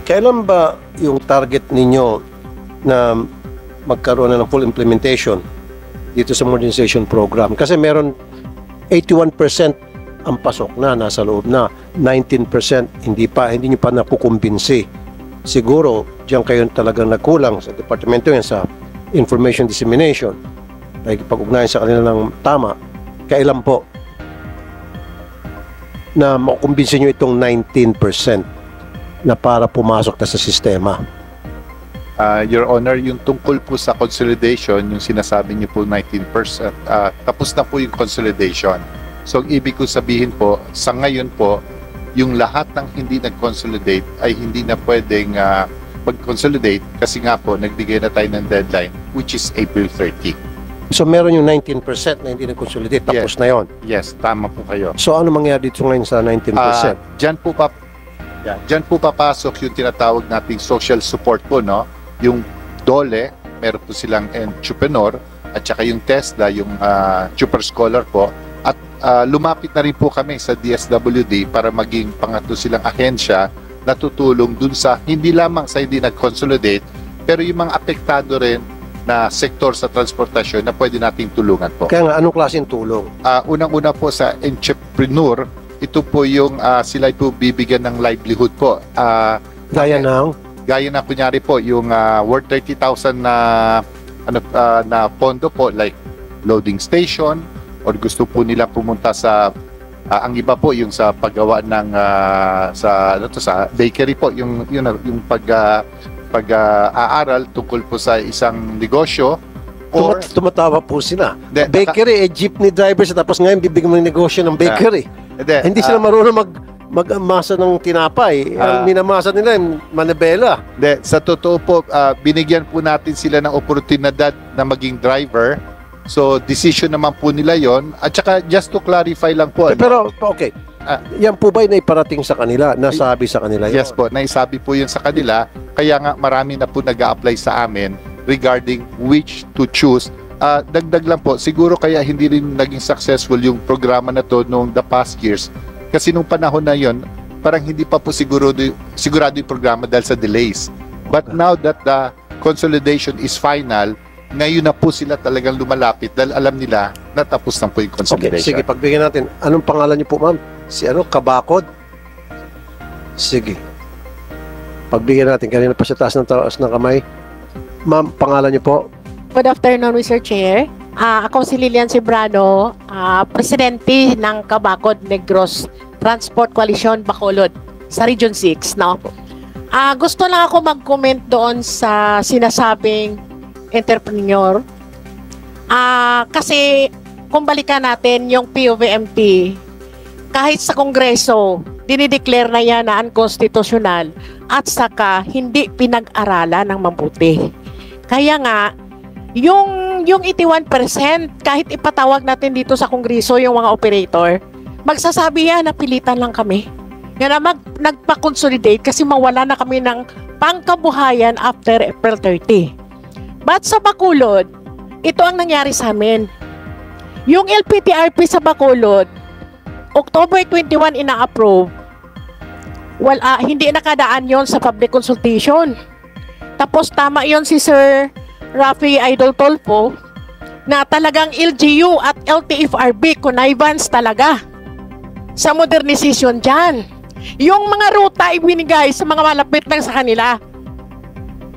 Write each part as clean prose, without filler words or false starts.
Kailan ba yung target ninyo na magkaroon na ng full implementation dito sa modernization program? Kasi meron 81% ang pasok na, nasa loob na, 19% hindi nyo pa nakukumbinsi. Siguro, diyan kayo talagang nagkulang sa departamento yan sa information dissemination. Pag-ugnayan sa kanila ng tama, kailan po na makukumbinsi nyo itong 19% na para pumasok na sa sistema? Your Honor, yung tungkol po sa consolidation, yung sinasabi niyo po 19%, tapos na po yung consolidation. So, ibig ko sabihin po, sa ngayon po, yung lahat ng hindi nag-consolidate ay hindi na pwedeng mag-consolidate kasi nga po, nagbigay na tayo ng deadline, which is April 30. So, meron yung 19% na hindi nag-consolidate, tapos na yon. Yes, tama po kayo. So, ano mangyari dito ngayon sa 19%? Diyan po papasok yung tinatawag nating social support po, no? Yung DOLE, meron po silang entrepreneur, at saka yung TESDA, yung super scholar po. At lumapit na rin po kami sa DSWD para maging pangatlo silang ahensya na tutulong dun sa, hindi lamang sa hindi nag-consolidate, pero yung mga apektado rin na sektor sa transportasyon na pwede nating tulungan po. Kaya nga, anong klaseng tulong? Unang-una po sa entrepreneur, ito po yung sila po bibigyan ng livelihood po. Gaya na kunyari po yung worth 30,000 na pondo po, like loading station, or gusto po nila pumunta sa ang iba po yung sa paggawa ng sa bakery po, yung pag-aaral tungkol po sa isang negosyo. Or tumatawa po sila. Bakery, jeepney drivers, tapos ngayon bibigyan mo ng negosyo ng bakery. Hindi sila marunong mag-masa ng tinapay. Ang minamasa nila yung manabela. Sa totoo po, binigyan po natin sila ng oportunidad na maging driver. So, decision naman po nila yon. At saka, just to clarify lang po. Pero, okay. Yan po ba naiparating sa kanila? Nasabi sa kanila yun? Yes po, naisabi po yun sa kanila. Kaya nga, marami na po nag-a-apply sa amin regarding which to choose. Dagdag lang po, siguro kaya hindi rin naging successful yung programa na to noong the past years. Kasi nung panahon na yon, parang hindi pa po sigurado yung programa dahil sa delays. But now that the consolidation is final, ngayon na po sila talagang lumalapit dahil alam nila na tapos na po yung consolidation. Okay, sige, pagbigyan natin. Anong pangalan niyo po, ma'am? Si Kabakod? Sige. Pagbigyan natin. Kanina pa siya taas ng kamay. Ma'am, pangalan niyo po? Good afternoon, Mr. Chair. Ako si Lilian Cebrano, presidente ng Kabakod Negros Transport Coalition Bacolod sa Region 6. No? Gusto lang ako mag-comment doon sa sinasabing entrepreneur. Kasi kung balikan natin yung POVMP, kahit sa Kongreso, dinideclare na yan na unconstitutional at saka hindi pinag-aralan ng mabuti. Kaya nga, yung 81%, kahit ipatawag natin dito sa Kongreso yung mga operator, magsasabi yan na pilitan lang kami. Yan na nagpa-consolidate kasi mawala na kami ng pangkabuhayan after April 30. But sa Bacolod, ito ang nangyari sa amin. Yung LPTRP sa Bacolod, October 21 ina-approve. Hindi nakadaan yon sa public consultation. Tapos tama yon si Sir Rafi Idol Tolpo na talagang LGU at LTFRB connivance talaga sa modernization dyan. Yung mga ruta ibinigay sa mga malapit lang sa kanila.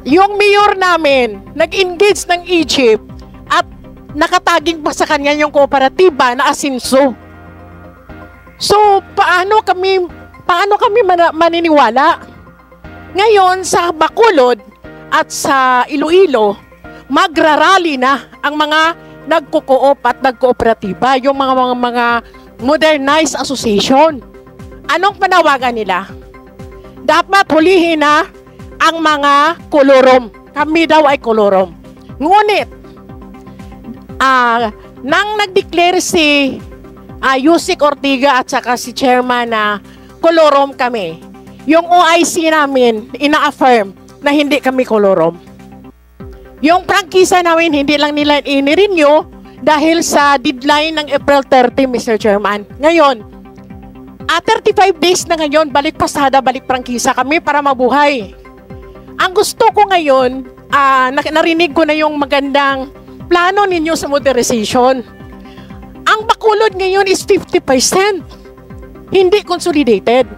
Yung mayor namin nag-engage ng Egypt at nakataging pa sa kanya yung kooperatiba na Asinso. So, paano kami maniniwala? Ngayon, sa Bacolod at sa Iloilo, magrarally na ang mga nagko-co-op at nagkooperatiba, yung mga modernized association. Anong panawagan nila? Dapat hulihin na ang mga kolorom. Kami daw ay kolorom. Ngunit, nang nag-declare si Yusik Ortiga at saka si chairman na kolorom kami, yung OIC namin ina-affirm na hindi kami kolorom. Yung prangkisa namin hindi lang nila ini-renew dahil sa deadline ng April 30, Mr. Chairman. Ngayon, 35 days na ngayon, balik pasada, balik prangkisa kami para mabuhay. Ang gusto ko ngayon, narinig ko na yung magandang plano ninyo sa modernization. Ang Bacolod ngayon is 50%. Hindi consolidated.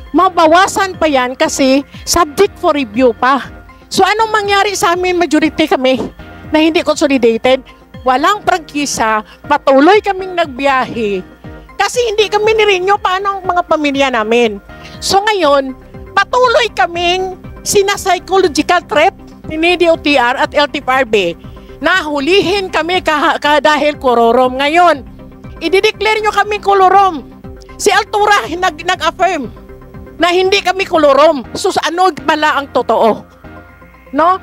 Mabawasan pa yan kasi subject for review pa. So anong mangyari sa amin, majority kami na hindi consolidated? Walang prangkisa, patuloy kaming nagbiyahe. Kasi hindi kami nirenew paano ang mga pamilya namin. So ngayon, patuloy kaming sinapsychological threat ni DOTR at LTFRB na hulihin kami dahil kolorom. Ngayon, i-declare nyo kami kolorom. Si Altura nag-affirm na hindi kami kolorom. So ano pala ang totoo? No?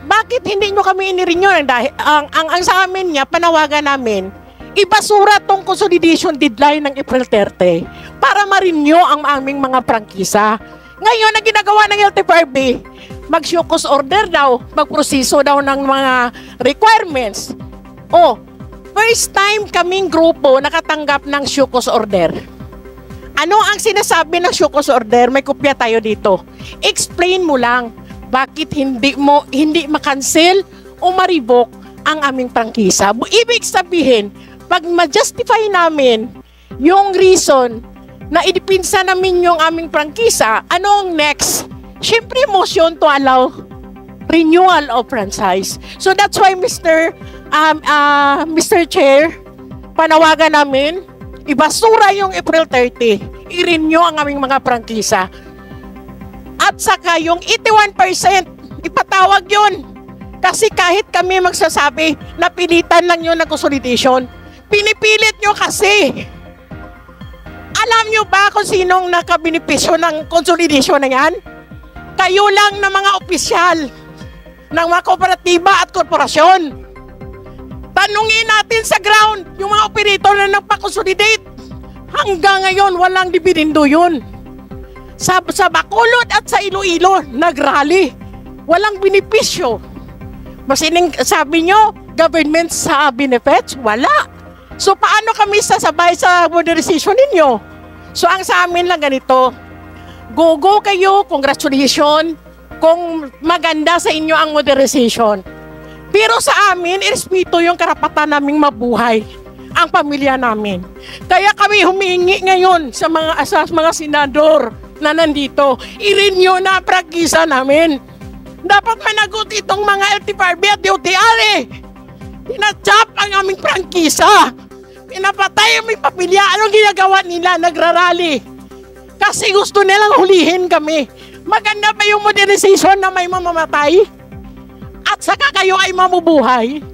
Bakit hindi nyo kami inirenew? Dahil ang sa amin niya, panawagan namin, ibasura tong consolidation deadline ng April 30 para ma-renew ang aming mga prangkisa. Ngayon, ang ginagawa ng LTFRB, mag-show cause order daw, magproseso daw ng mga requirements. First time kaming grupo nakatanggap ng show cause order. Ano ang sinasabi ng show cause order? May kopya tayo dito. Explain mo lang bakit hindi ma-cancel o ma-revoke ang aming prangkisa. Ibig sabihin, pag ma-justify namin yung reason na idipinsa namin yung aming prangkisa, anong next? Siyempre, motion to allow renewal of franchise. So that's why, Mr. Chair, panawagan namin, ibasura yung April 30, i-renew ang aming mga prangkisa. At saka yung 81%, ipatawag yun. Kasi kahit kami magsasabi, napilitan lang yun ng consolidation. Pinipilit nyo kasi. Alam nyo ba kung sinong nakabinipisyo ng consolidation na yan? Kayo lang na mga opisyal ng mga kooperatiba at korporasyon. Tanungin natin sa ground yung mga operator na nagpa-consolidate. Hanggang ngayon, walang dividendo yun. Sa Bacolod at sa Iloilo, nag-rally. Walang binipisyo. Masining sabi nyo, government sa benefits? Wala. So paano kami sasabay sa modernization ninyo? So ang sa amin lang ganito, go kayo, congratulations, kung maganda sa inyo ang modernization. Pero sa amin, irespeto yung karapatan naming mabuhay, ang pamilya namin. Kaya kami humingi ngayon sa mga senador na nandito, i-renew na prangkisa namin. Dapat managot itong mga LTFRB at DOTR Tinachap ang aming prangkisa. Pinapatay ang aming pamilya. Anong ginagawa nila? Nagrarally. Kasi gusto nilang hulihin kami. Maganda ba yung modernization na may mamamatay? At saka kayo ay mamubuhay?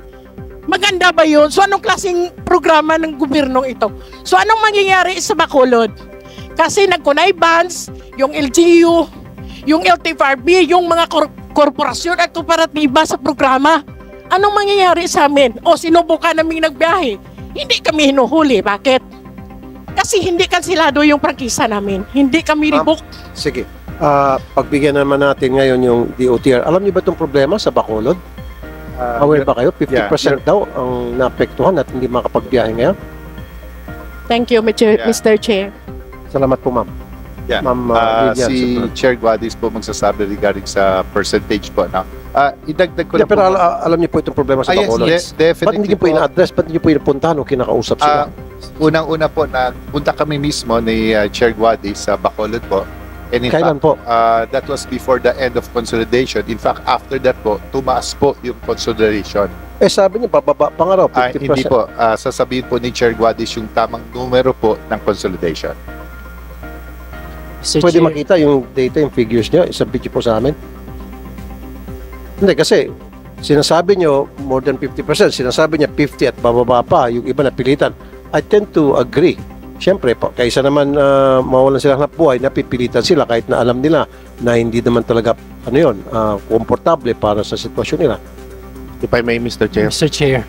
Maganda ba yun? So anong klaseng programa ng gobyernong ito? So anong mangyayari sa Bacolod? Kasi nag-connivance, yung LGU, yung LTFRB, yung mga korporasyon at kooperatiba sa programa. Anong mangyayari sa amin? O sinubukan naming nagbiyahe? Hindi kami hinuhuli. Bakit? Kasi hindi kansilado yung prangkisa namin. Hindi kami rebook. Sige. Pagbigyan naman natin ngayon yung DOTR. Alam niyo ba itong problema sa Bacolod? Aware ba kayo? 50% daw ang naapektuhan at hindi makapagbiyahe ngayon? Thank you, Mr. Chair. Salamat po, ma'am. Yeah. Ma'am, si Chair Guadis po magsasabi regarding sa percentage po. No? Idagdag ko yeah, na pero po. alam niyo po itong problema sa Bacolod. Yes, definitely. Ba't hindi niyo po ina-address? Ba't hindi niyo po inapuntahan o kinakausap sila? Unang-una po, nagpunta kami mismo ni Chair Guadis sa Bacolod po. And in Kailan fact, po? that was before the end of consolidation. In fact, after that po, tumaas po yung consolidation. Sabi niyo, bababa pa nga raw, 50%. Hindi po. Sasabihin po ni Chair Guadis yung tamang numero po ng consolidation. Pwede makita yung data, yung figures niyo, isabit niyo po sa amin. Hindi, kasi sinasabi niyo more than 50%, sinasabi niya 50 at bababa pa, yung iba napilitan. I tend to agree. Siyempre, kaysa naman mawalan sila ng buhay, napipilitan sila kahit na alam nila na hindi naman talaga komportable para sa sitwasyon nila. If I may, Mr. Chair. Mr. Chair,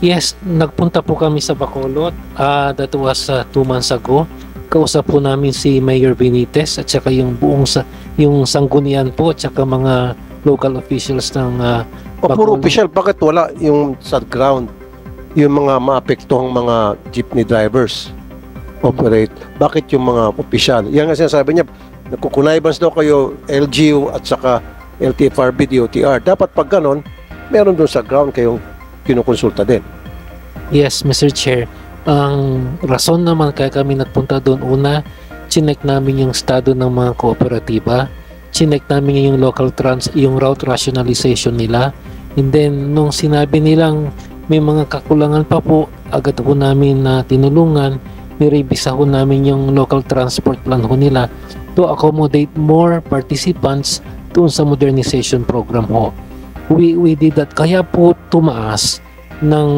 yes, nagpunta po kami sa Bacolod. That was 2 months ago. Kausap po namin si Mayor Benitez at saka yung buong yung sanggunian po at saka mga local officials ng Puro official, bakit wala yung sa ground, yung mga maapektuhang mga jeepney drivers? operate. Bakit yung mga opisyal? Yan nga sinasabi niya, nagkukunaybans daw kayo LGU at saka LTFRB, DOTR. Dapat pag ganon, meron doon sa ground kayong kinukonsulta din. Yes, Mr. Chair. Ang rason naman kaya kami nagpunta doon, una, chinek namin yung estado ng mga kooperatiba, chinek namin yung yung route rationalization nila, and then nung sinabi nilang may mga kakulangan pa po, agad po namin na tinulungan, nirevisa ho namin yung local transport plan ho nila to accommodate more participants doon sa modernization program ho. We did that, kaya po tumaas ng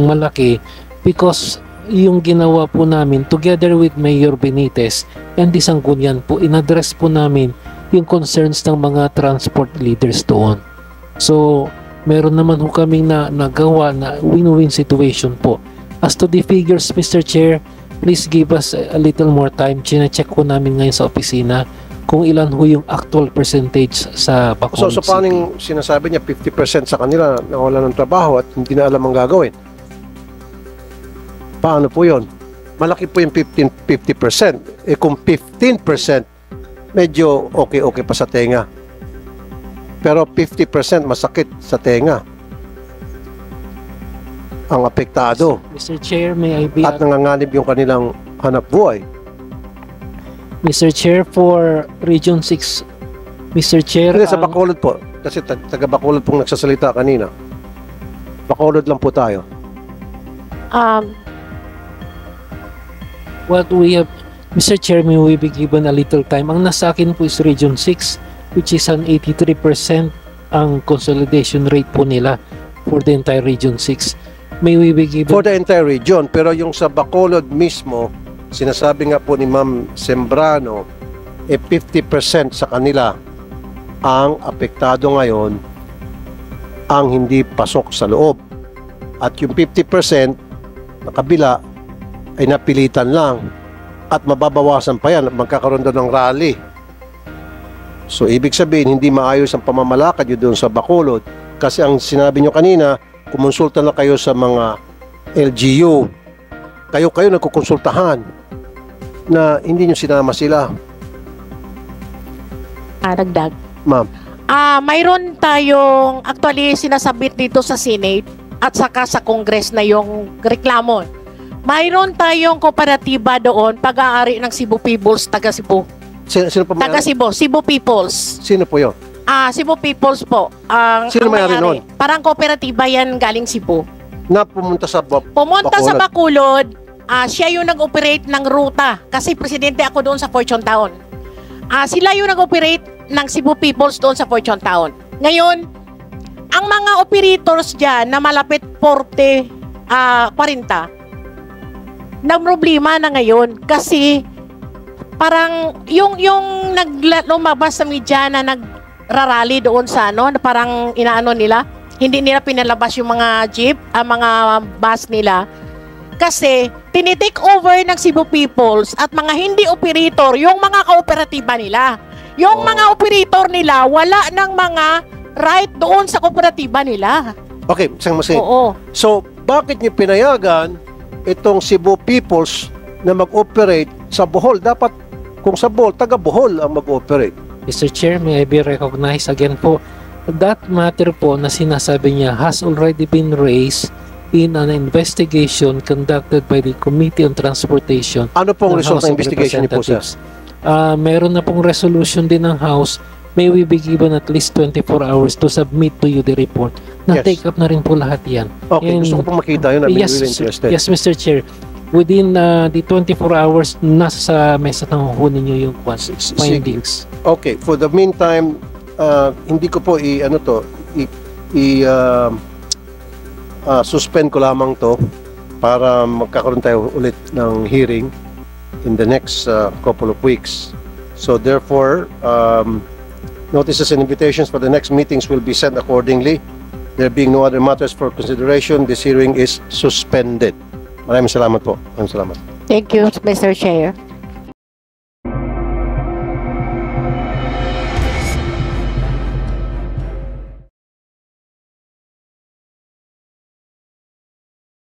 malaki because yung ginawa po namin together with Mayor Benitez and the Sanggunian po, inaddress po namin yung concerns ng mga transport leaders doon. So, meron naman po kaming nagawa na win-win situation po. As to the figures, Mr. Chair, please give us a little more time. Chine-check ko namin ngayon sa opisina kung ilan ho yung actual percentage sa Bacolod So paano yung sinasabi niya 50% sa kanila na wala ng trabaho at hindi na alam ang gagawin? Paano po yun? Malaki po yung 50%. Eh kung 15%, medyo okay pa sa tenga. Pero 50% masakit sa tenga. Ang apektado. Mr. Chair, may I be... At nanganganib yung kanilang hanap buhay. Mr. Chair, for Region 6, Mr. Chair... Hindi, sa Bacolod po. Kasi taga Bacolod pong nagsasalita kanina. Bacolod lang po tayo. What we have, Mr. Chair, may we be given a little time. Ang nasa akin po is Region 6, which is an 83% ang consolidation rate po nila for the entire Region 6. May we be given... For the entire region. Pero yung sa Bacolod mismo, sinasabi nga po ni Ma'am Sembrano, 50% sa kanila ang apektado ngayon ang hindi pasok sa loob. At yung 50% na kabila ay napilitan lang at mababawasan pa yan, magkakaroon doon ng rally. So ibig sabihin, hindi maayos ang pamamalakad nyo doon sa Bacolod kasi ang sinabi nyo kanina, kumonsulta na kayo sa mga LGU. Kayo nagkukonsultahan na hindi nyo sinama sila. Dagdag. Ma'am. Mayroon tayong actually sinasabit dito sa Senate at saka sa Congress na yung reklamo. Mayroon tayong kooperatiba doon, pag-aari ng Cebu Peoples, taga Cebu. Sino po Taga Cebu, Cebu Peoples. Sino po yun? Cebu Peoples po. Sino may-ari nun? Parang kooperatiba yan galing Cebu. Na pumunta sa Pumunta sa Bacolod, siya yung nag-operate ng ruta kasi presidente ako doon sa Fortune Town. Sila yung nag-operate ng Cebu Peoples doon sa Fortune Town. Ngayon, ang mga operators dyan na malapit 40, nagproblema na ngayon kasi parang yung lumabas sa media na nagrarally doon sa na parang inaano nila, hindi nila pinalabas yung mga jeep, mga bus nila kasi tinitake over ng Cebu Peoples at mga hindi operator yung mga kooperatiba nila. Yung mga operator nila wala ng mga right doon sa kooperatiba nila. Okay, isang masin. Oo. So, bakit niyo pinayagan itong Cebu Peoples na mag-operate sa Bohol? Dapat kung sa Bohol, taga Bohol ang mag-operate. Mr. Chair, may I be recognized again po? That matter po na sinasabi niya has already been raised in an investigation conducted by the Committee on Transportation. Ano pong ng result House ng of investigation niyo po, sir? Representatives. Meron na pong resolution din ng House. May we be given at least 24 hours to submit to you the report. Na-take up na rin po lahat yan. Okay, And, gusto ko pong makita yun. I'm really interested. Yes, Mr. Chair. Within the 24 hours, nasa mesa na kukunin nyo yung findings. Okay, for the meantime, hindi ko po suspend ko lamang to para magkakaroon tayo ulit ng hearing in the next couple of weeks. So therefore, notices and invitations for the next meetings will be sent accordingly. There being no other matters for consideration, this hearing is suspended. Maraming salamat po. Maraming salamat. Thank you, Mr. Chair.